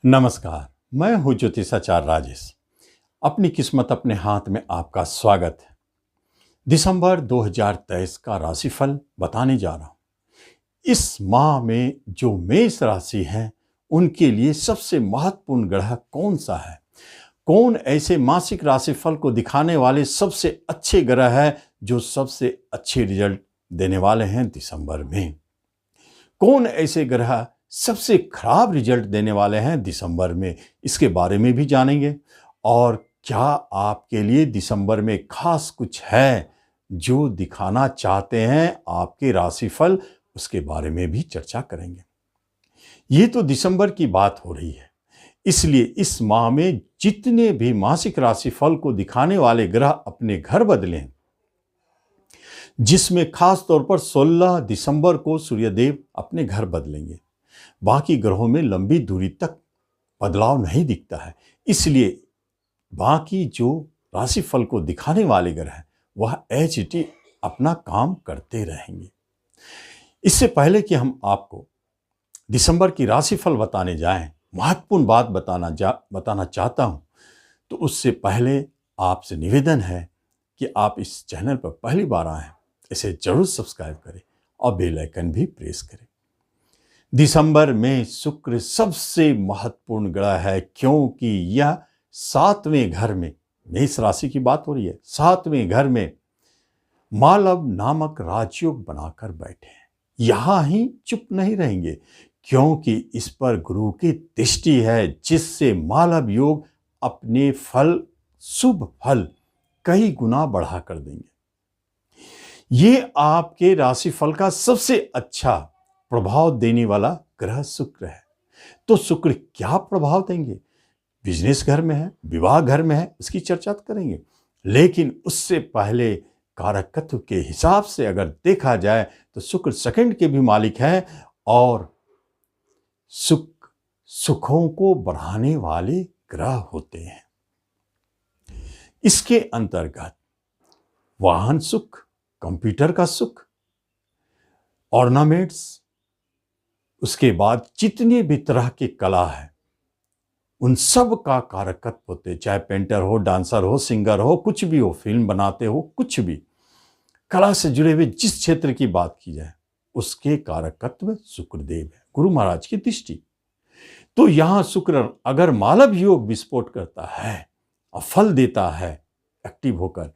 नमस्कार। मैं हूं ज्योतिषाचार्य राजेश। अपनी किस्मत अपने हाथ में आपका स्वागत है। दिसंबर 2023 का राशिफल बताने जा रहा हूं। इस माह में जो मेष राशि है उनके लिए सबसे महत्वपूर्ण ग्रह कौन सा है, कौन ऐसे मासिक राशिफल को दिखाने वाले सबसे अच्छे ग्रह है जो सबसे अच्छे रिजल्ट देने वाले हैं दिसंबर में, कौन ऐसे ग्रह सबसे खराब रिजल्ट देने वाले हैं दिसंबर में, इसके बारे में भी जानेंगे। और क्या आपके लिए दिसंबर में खास कुछ है जो दिखाना चाहते हैं आपके राशिफल, उसके बारे में भी चर्चा करेंगे। ये तो दिसंबर की बात हो रही है, इसलिए इस माह में जितने भी मासिक राशिफल को दिखाने वाले ग्रह अपने घर बदलें, जिसमें खास तौर पर 16 दिसंबर को सूर्यदेव अपने घर बदलेंगे। बाकी ग्रहों में लंबी दूरी तक बदलाव नहीं दिखता है, इसलिए बाकी जो राशिफल को दिखाने वाले ग्रह हैं वह एच टी अपना काम करते रहेंगे। इससे पहले कि हम आपको दिसंबर की राशिफल बताने जाएं, महत्वपूर्ण बात बताना चाहता हूं। तो उससे पहले आपसे निवेदन है कि आप इस चैनल पर पहली बार आए हैं, इसे जरूर सब्सक्राइब करें और बेल आइकन भी प्रेस करें। दिसंबर में शुक्र सबसे महत्वपूर्ण ग्रह है, क्योंकि यह 7वें घर में, मेष राशि की बात हो रही है, 7वें घर में मालव नामक राजयोग बनाकर बैठे हैं। यहां ही चुप नहीं रहेंगे, क्योंकि इस पर गुरु की दृष्टि है, जिससे मालव योग अपने फल, शुभ फल कई गुना बढ़ा कर देंगे। ये आपके राशिफल का सबसे अच्छा प्रभाव देने वाला ग्रह शुक्र है। तो शुक्र क्या प्रभाव देंगे, बिजनेस घर में है, विवाह घर में है, उसकी चर्चा करेंगे। लेकिन उससे पहले कारकत्व के हिसाब से अगर देखा जाए तो शुक्र सेकंड के भी मालिक है और सुख सुखों को बढ़ाने वाले ग्रह होते हैं। इसके अंतर्गत वाहन सुख, कंप्यूटर का सुख, ऑर्नामेंट्स, उसके बाद जितनी भी तरह की कला है उन सब का कारकत्व होते, चाहे पेंटर हो, डांसर हो, सिंगर हो, कुछ भी हो, फिल्म बनाते हो, कुछ भी कला से जुड़े हुए जिस क्षेत्र की बात की जाए उसके कारकत्व शुक्रदेव है, गुरु महाराज की दृष्टि। तो यहां शुक्र अगर मालव योग विस्फोट करता है और फल देता है एक्टिव होकर,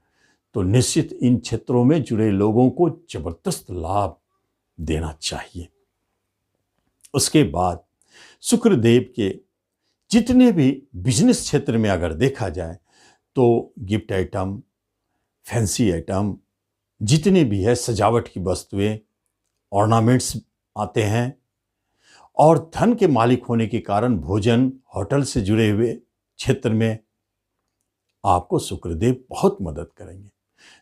तो निश्चित इन क्षेत्रों में जुड़े लोगों को जबरदस्त लाभ देना चाहिए। उसके बाद शुक्रदेव के जितने भी बिजनेस क्षेत्र में अगर देखा जाए तो गिफ्ट आइटम, फैंसी आइटम, जितने भी है सजावट की वस्तुएं, ऑर्नामेंट्स आते हैं। और धन के मालिक होने के कारण भोजन, होटल से जुड़े हुए क्षेत्र में आपको शुक्रदेव बहुत मदद करेंगे।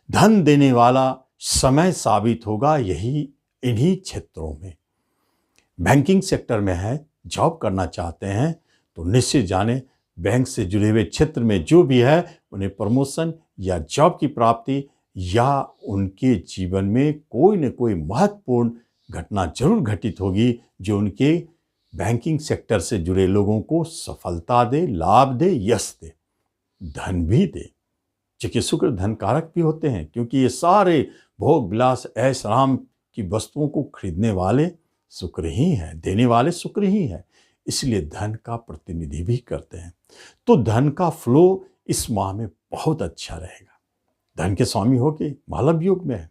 धन देने वाला समय साबित होगा यही इन्हीं क्षेत्रों में। बैंकिंग सेक्टर में है, जॉब करना चाहते हैं तो निश्चित जाने बैंक से जुड़े हुए क्षेत्र में जो भी है उन्हें प्रमोशन या जॉब की प्राप्ति या उनके जीवन में कोई न कोई महत्वपूर्ण घटना जरूर घटित होगी जो उनके बैंकिंग सेक्टर से जुड़े लोगों को सफलता दे, लाभ दे, यश दे, धन भी दे। क्योंकि शुक्र धन कारक भी होते हैं, क्योंकि ये सारे भोग विलास ऐश आराम की वस्तुओं को खरीदने वाले शुक्र ही है, देने वाले शुक्र ही है, इसलिए धन का प्रतिनिधि भी करते हैं। तो धन का फ्लो इस माह में बहुत अच्छा रहेगा। धन के स्वामी होके मालव योग में है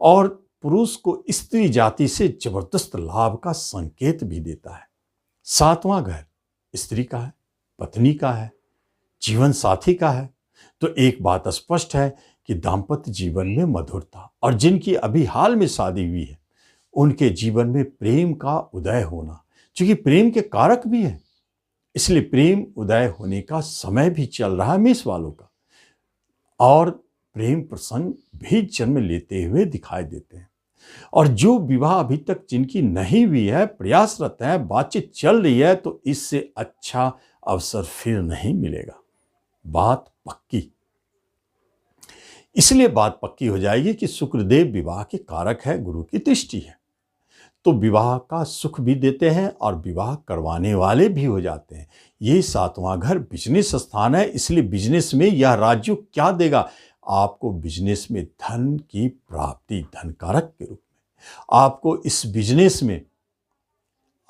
और पुरुष को स्त्री जाति से जबरदस्त लाभ का संकेत भी देता है। 7वां घर स्त्री का है, पत्नी का है, जीवन साथी का है। तो एक बात स्पष्ट है कि दाम्पत्य जीवन में मधुरता, और जिनकी अभी हाल में शादी हुई है उनके जीवन में प्रेम का उदय होना, क्योंकि प्रेम के कारक भी है, इसलिए प्रेम उदय होने का समय भी चल रहा है मेष वालों का, और प्रेम प्रसंग भी जन्म लेते हुए दिखाई देते हैं। और जो विवाह अभी तक जिनकी नहीं हुई है, प्रयासरत है, बातचीत चल रही है, तो इससे अच्छा अवसर फिर नहीं मिलेगा। बात पक्की, इसलिए बात पक्की हो जाएगी कि शुक्रदेव विवाह के कारक है, गुरु की दृष्टि है। तो विवाह का सुख भी देते हैं और विवाह करवाने वाले भी हो जाते हैं। ये 7वां घर बिजनेस स्थान है, इसलिए बिजनेस में यह राजयोग क्या देगा? आपको बिजनेस में धन की प्राप्ति, धन कारक के रूप में। आपको इस बिजनेस में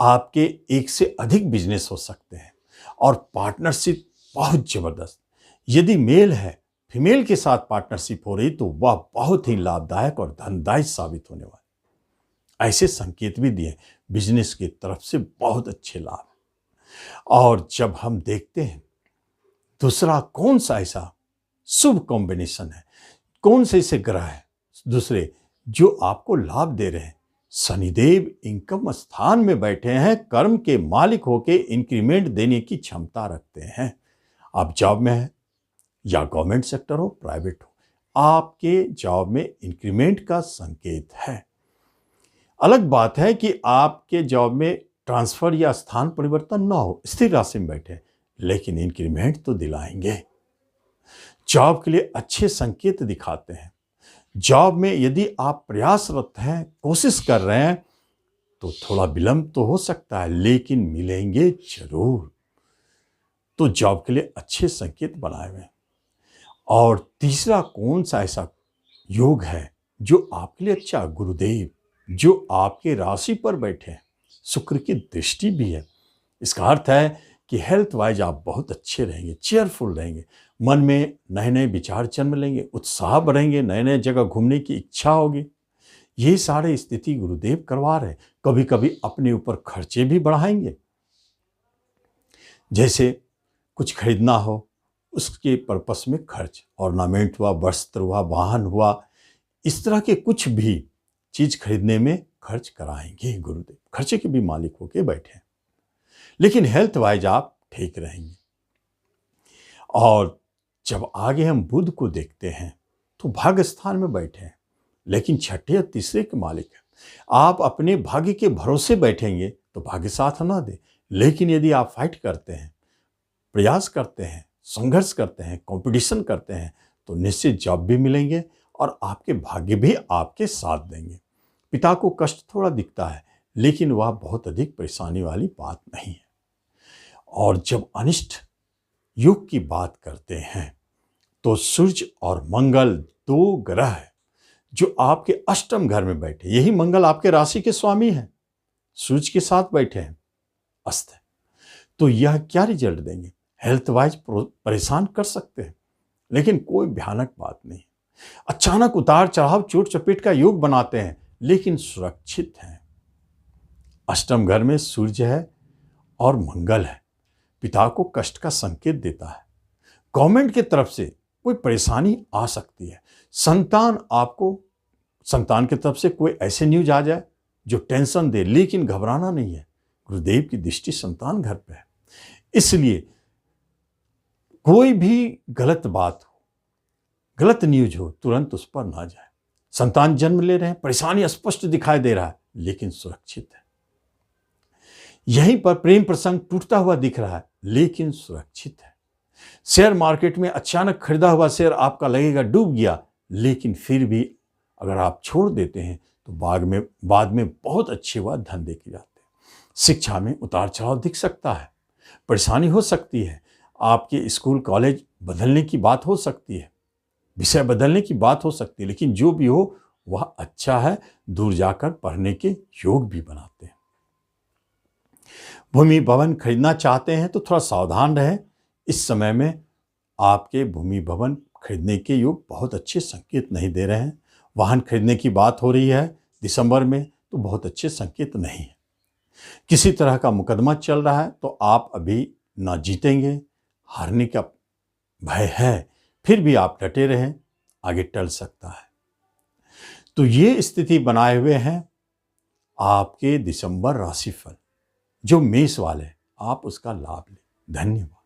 आपके एक से अधिक बिजनेस हो सकते हैं और पार्टनरशिप बहुत जबरदस्त। यदि मेल है, फीमेल के साथ पार्टनरशिप हो रही तो वह बहुत ही लाभदायक और धनदायक साबित होने वाली। ऐसे संकेत भी दिए बिजनेस की तरफ से, बहुत अच्छे लाभ हैं। और जब हम देखते हैं दूसरा कौन सा ऐसा शुभ कॉम्बिनेशन है, कौन से ऐसे ग्रह है दूसरे जो आपको लाभ दे रहे हैं? शनिदेव इनकम स्थान में बैठे हैं, कर्म के मालिक होके इंक्रीमेंट देने की क्षमता रखते हैं। आप जॉब में हैं या गवर्नमेंट सेक्टर हो, प्राइवेट हो, आपके जॉब में इंक्रीमेंट का संकेत है। अलग बात है कि आपके जॉब में ट्रांसफर या स्थान परिवर्तन ना हो, स्थिर राशि में बैठे, लेकिन इंक्रीमेंट तो दिलाएंगे। जॉब के लिए अच्छे संकेत दिखाते हैं। जॉब में यदि आप प्रयासरत हैं, कोशिश कर रहे हैं, तो थोड़ा विलंब तो हो सकता है, लेकिन मिलेंगे जरूर। तो जॉब के लिए अच्छे संकेत बनाए हुए हैं। और तीसरा कौन सा ऐसा योग है जो आपके लिए अच्छा? गुरुदेव जो आपके राशि पर बैठे हैं, शुक्र की दृष्टि भी है। इसका अर्थ है कि हेल्थ वाइज आप बहुत अच्छे रहेंगे, चेयरफुल रहेंगे, मन में नए नए विचार जन्म लेंगे, उत्साह बढ़ेंगे, नए नए जगह घूमने की इच्छा होगी। ये सारे स्थिति गुरुदेव करवा रहे हैं। कभी कभी अपने ऊपर खर्चे भी बढ़ाएंगे, जैसे कुछ खरीदना हो उसके पर्पस में खर्च, ऑर्नामेंट हुआ, वस्त्र हुआ, वाहन हुआ, इस तरह के कुछ भी चीज खरीदने में खर्च कराएंगे गुरुदेव। खर्चे के भी मालिक होके बैठे हैं, लेकिन हेल्थ वाइज आप ठीक रहेंगे। और जब आगे हम बुध को देखते हैं तो भाग्य स्थान में बैठे हैं, लेकिन छठे और तीसरे के मालिक हैं। आप अपने भाग्य के भरोसे बैठेंगे तो भाग्य साथ ना दे, लेकिन यदि आप फाइट करते हैं, प्रयास करते हैं, संघर्ष करते हैं, कंपटीशन करते हैं, तो निश्चित जॉब भी मिलेंगे और आपके भाग्य भी आपके साथ देंगे। पिता को कष्ट थोड़ा दिखता है, लेकिन वह बहुत अधिक परेशानी वाली बात नहीं है। और जब अनिष्ट योग की बात करते हैं तो सूर्य और मंगल 2 ग्रह है जो आपके अष्टम घर में बैठे। यही मंगल आपके राशि के स्वामी हैं, सूर्य के साथ बैठे हैं, अस्त है। तो यह क्या रिजल्ट देंगे? हेल्थ वाइज परेशान कर सकते हैं, लेकिन कोई भयानक बात नहीं। अचानक उतार चढ़ाव, चोट चपेट का योग बनाते हैं, लेकिन सुरक्षित हैं। अष्टम घर में सूर्य है और मंगल है, पिता को कष्ट का संकेत देता है। गवर्नमेंट की तरफ से कोई परेशानी आ सकती है। संतान की तरफ से कोई ऐसे न्यूज आ जाए जो टेंशन दे, लेकिन घबराना नहीं है। गुरुदेव की दृष्टि संतान घर पे है, इसलिए कोई भी गलत बात हो, गलत न्यूज हो, तुरंत उस पर ना जाए। संतान जन्म ले रहे हैं, परेशानी स्पष्ट दिखाई दे रहा है, लेकिन सुरक्षित है। यहीं पर प्रेम प्रसंग टूटता हुआ दिख रहा है, लेकिन सुरक्षित है। शेयर मार्केट में अचानक खरीदा हुआ शेयर आपका लगेगा डूब गया, लेकिन फिर भी अगर आप छोड़ देते हैं तो बाद में बहुत अच्छे हुआ धन देके जाते हैं। शिक्षा में उतार चढ़ाव दिख सकता है, परेशानी हो सकती है, आपके स्कूल कॉलेज बदलने की बात हो सकती है, विषय बदलने की बात हो सकती है, लेकिन जो भी हो वह अच्छा है। दूर जाकर पढ़ने के योग भी बनाते हैं। भूमि भवन खरीदना चाहते हैं तो थोड़ा सावधान रहें। इस समय में आपके भूमि भवन खरीदने के योग बहुत अच्छे संकेत नहीं दे रहे हैं। वाहन खरीदने की बात हो रही है दिसंबर में, तो बहुत अच्छे संकेत नहीं है। किसी तरह का मुकदमा चल रहा है तो आप अभी ना जीतेंगे, हारने का भय है, फिर भी आप डटे रहें, आगे टल सकता है। तो ये स्थिति बनाए हुए हैं आपके दिसंबर राशिफल। जो मेष वाले, आप उसका लाभ लें। धन्यवाद।